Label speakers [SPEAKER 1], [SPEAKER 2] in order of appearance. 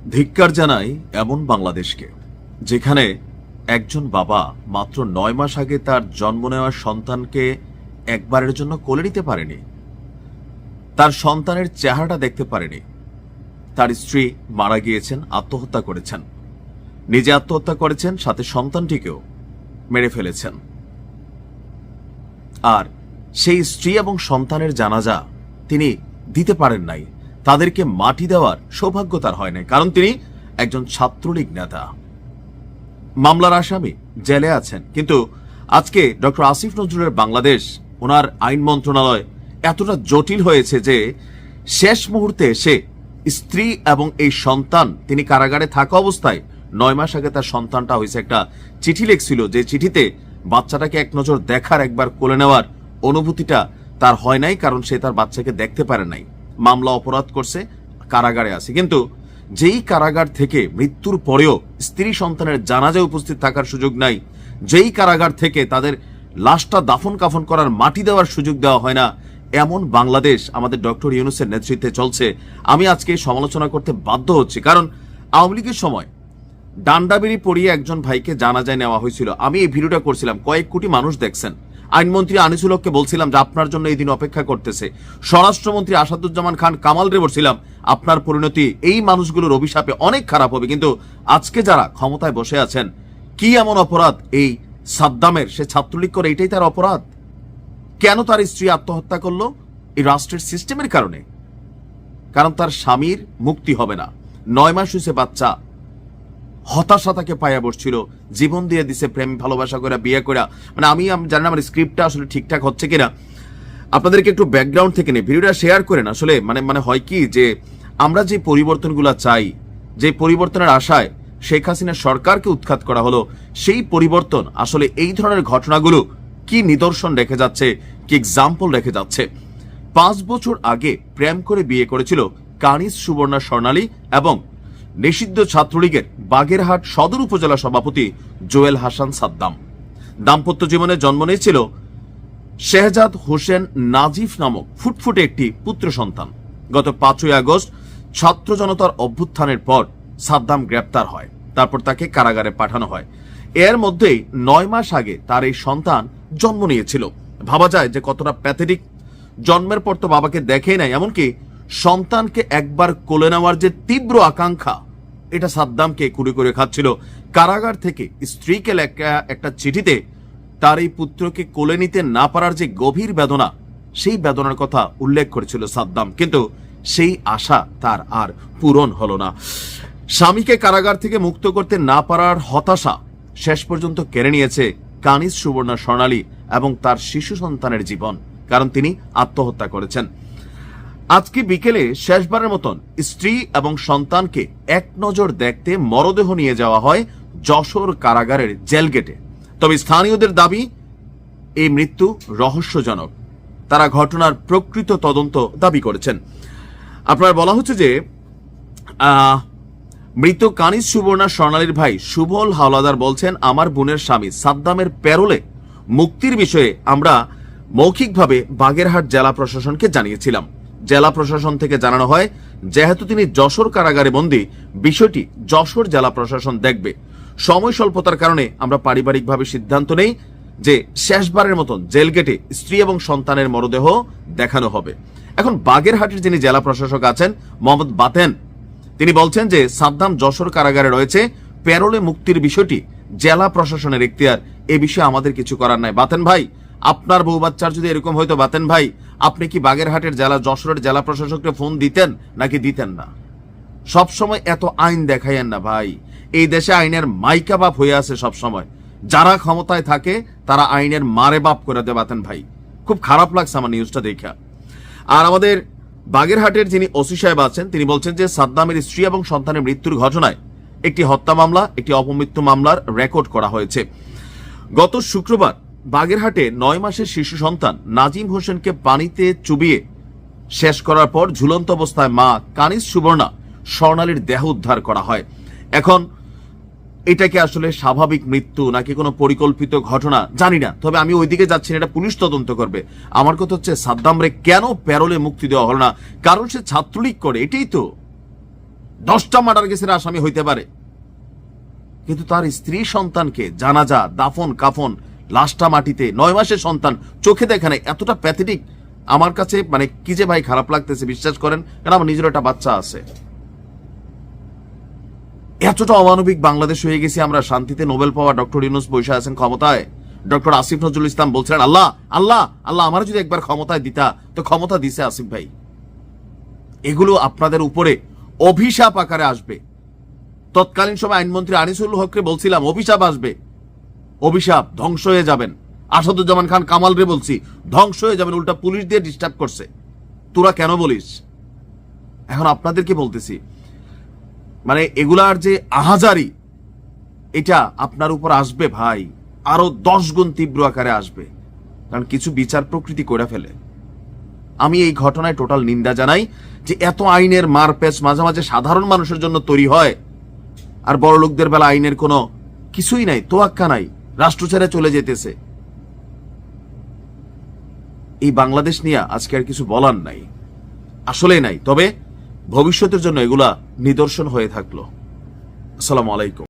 [SPEAKER 1] ধিক্কার জানাই এমন বাংলাদেশকে, যেখানে একজন বাবা মাত্র ৯ মাস আগে তার জন্ম নেওয়া সন্তানকে একবারের জন্য কোলে নিতে পারেনি, তার সন্তানের চেহারাটা দেখতে পারেনি। তার স্ত্রী মারা গিয়েছেন, আত্মহত্যা করেছেন, নিজে আত্মহত্যা করেছেন, সাথে সন্তানটিকেও মেরে ফেলেছেন। আর সেই স্ত্রী এবং সন্তানের জানাজা তিনি দিতে পারেন নাই, তাদেরকে মাটি দেওয়ার সৌভাগ্য তার হয় নাই, কারণ তিনি একজন ছাত্রলীগ নেতা। মামলার আসামি জেলে আছেন, কিন্তু আজকে ডক্টর আসিফ নজরুলের বাংলাদেশ, ওনার আইন মন্ত্রণালয় এতটা জটিল হয়েছে যে শেষ মুহূর্তে এসে স্ত্রী এবং এই সন্তান, তিনি কারাগারে থাকা অবস্থায় ৯ মাস আগে তার সন্তানটা হয়েছে, একটা চিঠি লিখছিল, যে চিঠিতে বাচ্চাটাকে এক নজর দেখার, একবার কোলে নেওয়ার অনুভূতিটা তার হয় নাই, কারণ সে তার বাচ্চাকে দেখতে পারে নাই। মামলা অপরাধ করছে, কারাগারে আছে। কিন্তু যেই কারাগার থেকে মৃত্যুর পরেও স্ত্রী সন্তানের জানাজায় উপস্থিত থাকার সুযোগ নাই, যেই কারাগার থেকে তাদের লাশটা দাফন কাফন করার, মাটি দেওয়ার সুযোগ দেওয়া হয় না, এমন বাংলাদেশ আমাদের ডক্টর ইউনূসের নেতৃত্বে চলছে। আমি আজকে সমালোচনা করতে বাধ্য হচ্ছি, কারণ আওয়ামী লীগের সময় ডান্ডাবেড়ি পরিয়ে একজন ভাইকে জানাজায় নেওয়া হয়েছিল। আমি এই ভিডিওটা করছিলাম, কয়েক কোটি মানুষ দেখছেন। আইনমন্ত্রী আনিসুল হককে বলছিলাম যে আপনার জন্য এই দিন অপেক্ষা করতেছে। স্বরাষ্ট্রমন্ত্রী আসাদুজ্জামান খান কামালরে বলছিলাম আপনার পরিণতি এই মানুষগুলোর অভিশাপে অনেক খারাপ হবে। কিন্তু আজকে যারা ক্ষমতায় বসে আছেন, কি এমন অপরাধ এই সাদ্দামের? সে ছাত্রলীগ করে, এটাই তার অপরাধ। কেন তার স্ত্রী আত্মহত্যা করলো? এই রাষ্ট্রের সিস্টেমের কারণে। কারণ তার স্বামীর মুক্তি হবে না। ৯ মাস হয়েছে বাচ্চা, হতাশা তাকে পায়া বসছিল, জীবন দিয়ে দিছে, প্রেম ভালোবাসা করে বিয়ে করে। মানে আমি জানি না আমার স্ক্রিপ্টটা আসলে ঠিকঠাক হচ্ছে কিনা। আপনাদেরকে একটু ব্যাকগ্রাউন্ড থেকে নিয়ে ভিডিওটা শেয়ার করেন। আসলে মানে হয় কি, যে আমরা যে পরিবর্তনগুলো চাই, যে পরিবর্তনের আশায় শেখ হাসিনার সরকারকে উৎখাত করা হলো, সেই পরিবর্তন আসলে এই ধরনের ঘটনাগুলো কি নিদর্শন রেখে যাচ্ছে, কি এক্সাম্পল রেখে যাচ্ছে। ৫ বছর আগে প্রেম করে বিয়ে করেছিল কানিজ সুবর্ণা স্বর্ণালী এবং নিষিদ্ধ ছাত্রলীগের বাগেরহাট সদর উপজেলা সভাপতি জোয়েল হাসান সাদ্দাম। দাম্পত্য জীবনে জন্ম নিয়েছিল শেহজাদ হোসেন নাজিফ নামক ফুটফুটে একটি পুত্র সন্তান। গত ৫ই আগস্ট ছাত্র জনতার অভ্যুত্থানের পর সাদ্দাম গ্রেপ্তার হয়, তারপর তাকে কারাগারে পাঠানো হয়। এর মধ্যেই ৯ মাস আগে তার এই সন্তান জন্ম নিয়েছিল। ভাবা যায় যে কতটা প্যাথেটিক। জন্মের পর তো বাবাকে দেখেই নাই, এমনকি সন্তানকে একবার কোলে নেওয়ার যে তীব্র আকাঙ্ক্ষা, এটা সাদ্দামকে কুড়ি করে খাচ্ছিল। কারাগার থেকে স্ত্রীকে লেখা একটা চিঠিতে তার এই পুত্রকে কোলে নিতে না পারার যে গভীর বেদনা, সেই বেদনার কথা উল্লেখ করেছিল সাদ্দাম। কিন্তু সেই আশা তার আর পূরণ হলো না। স্বামীকে কারাগার থেকে মুক্ত করতে না পারার হতাশা শেষ পর্যন্ত কেড়ে নিয়েছে কানিজ সুবর্ণা স্বর্ণালী এবং তার শিশু সন্তানের জীবন, কারণ তিনি আত্মহত্যা করেছেন। আজকে বিকেলে শেষবারের মতন স্ত্রী এবং সন্তানকে এক নজর দেখতে মরদেহ নিয়ে যাওয়া হয় যশোর কারাগারের জেল গেটে। তবে স্থানীয়দের দাবি এই মৃত্যু রহস্যজনক। তারা ঘটনার প্রকৃত তদন্ত দাবি করেছেন। আপনার বলা হচ্ছে যে মৃত কানিজ সুবর্ণা স্বর্ণালীর ভাই সুবল হাওলাদার বলছেন, আমার বোনের স্বামী সাদ্দামের প্যারোলে মুক্তির বিষয়ে আমরা মৌখিকভাবে বাগেরহাট জেলা প্রশাসনকে জানিয়েছিলাম। জেলা প্রশাসন থেকে জানানো হয়, যেহেতু তিনি যশোর কারাগারে বন্দী, বিষয়টি যশোর জেলা প্রশাসন দেখবে। সময় স্বল্পতার কারণে আমরা পারিবারিকভাবে সিদ্ধান্ত নেই যে শেষবারের মতন জেল গেটে স্ত্রী এবং সন্তানের মরদেহ দেখানো হবে। এখন বাগেরহাটের যিনি জেলা প্রশাসক আছেন মোহাম্মদ বাতেন, তিনি বলছেন যে সাদ্দাম যশোর কারাগারে রয়েছে, প্যারোলে মুক্তির বিষয়টি জেলা প্রশাসনের এখতিয়ার, এ বিষয়ে আমাদের কিছু করার নাই। বাতেন ভাই, আপনার বউ বাচ্চার যদি এরকম হয়তো, বাতেন ভাই, আপনি কি বাগেরহাটের জেলা, যশোরের জেলা প্রশাসককে ফোন দিতেন নাকি দিতেন না? সবসময় এত আইন দেখাইয়েন না ভাই। এই দেশে আইনের মাইকা বাপ হয়ে আছে সবসময়। যারা ক্ষমতায় থাকে তারা আইনের মারে বাপ করে দেয়। বাতেন ভাই, খুব খারাপ লাগছে আমার নিউজটা দেখা। আর আমাদের বাগেরহাটের যিনি ওসি সাহেব আছেন, তিনি বলছেন যে সাদ্দামের স্ত্রী এবং সন্তানের মৃত্যুর ঘটনায় একটি হত্যা মামলা, একটি অপমৃত্যু মামলার রেকর্ড করা হয়েছে। গত শুক্রবার বাগেরহাটে ৯ মাসের শিশু সন্তান নাজিম হোসেনকে পানিতে চুবিয়ে শেষ করার পর ঝুলন্ত অবস্থায় মা কানিজ সুবর্ণা স্বর্ণালীর দেহ উদ্ধার করা হয়। এখন এটাকে আসলে স্বাভাবিক মৃত্যু নাকি কোনো পরিকল্পিত ঘটনা জানি না, তবে আমি ওইদিকে যাচ্ছি না, এটা পুলিশ তদন্ত করবে। আমার কথা হচ্ছে সাদ্দামরে কেন প্যারোলে মুক্তি দেওয়া হলো না? কারণ সে ছাত্রলীগ করে, এটাই তো। 10টা মার্ডার কেসের আসামি হইতে পারে, কিন্তু তার স্ত্রী সন্তানকে জানাজা, দাফন কাফন, লাশটা মাটিতে, 9 মাসের সন্তান চোখে দেখে নাই। এতটা প্যাথেটিক আমার কাছে, মানে কি যে ভাই খারাপ লাগতেছে বিশ্বাস করেন, কারণ আমার নিজের একটা বাচ্চা আছে। এতটা অমানবিক বাংলাদেশ হয়ে গেছি আমরা। শান্তিতে নোবেল পাওয়া ডক্টর ইউনূস বসে আছেন ক্ষমতায়। ডক্টর আসিফ নজরুল ইসলাম বলছিলেন আল্লাহ আল্লাহ আল্লাহ আমার যদি একবার ক্ষমতায় দিতা, তো ক্ষমতা দিছে আসিফ ভাই। এগুলো আপনাদের উপরে অভিশাপ আকারে আসবে। তৎকালীন সময় আইনমন্ত্রী আনিসুল হককে বলছিলাম অভিশাপ আসবে, অভিশাপ, ধ্বংস হয়ে যাবেন। আসাদুজ্জামান খান কামাল রে বলছি ধ্বংস হয়ে যাবেন, উল্টা পুলিশ দিয়ে ডিস্টার্ব করছে, তোরা কেন বলিস। এখন আপনাদেরকে বলতেছি, মানে এগুলার যে আহাজারি, এটা আপনার উপর আসবে ভাই, আরো 10 গুণ তীব্র আকারে আসবে, কারণ কিছু বিচার প্রকৃতি করে ফেলে। আমি এই ঘটনায় টোটাল নিন্দা জানাই যে এত আইনের মারপ্যাচ মাঝে মাঝে সাধারণ মানুষের জন্য তৈরি হয়, আর বড় লোকদের বেলা আইনের কোনো কিছুই নাই, তোয়াক্কা নাই, রাষ্ট্র ছেড়ে চলে যেতেছে। এই বাংলাদেশ নিয়ে আজকে আর কিছু বলার নাই, আসলে নাই। তবে ভবিষ্যতের জন্য এগুলা নিদর্শন হয়ে থাকলো। আসসালামু আলাইকুম।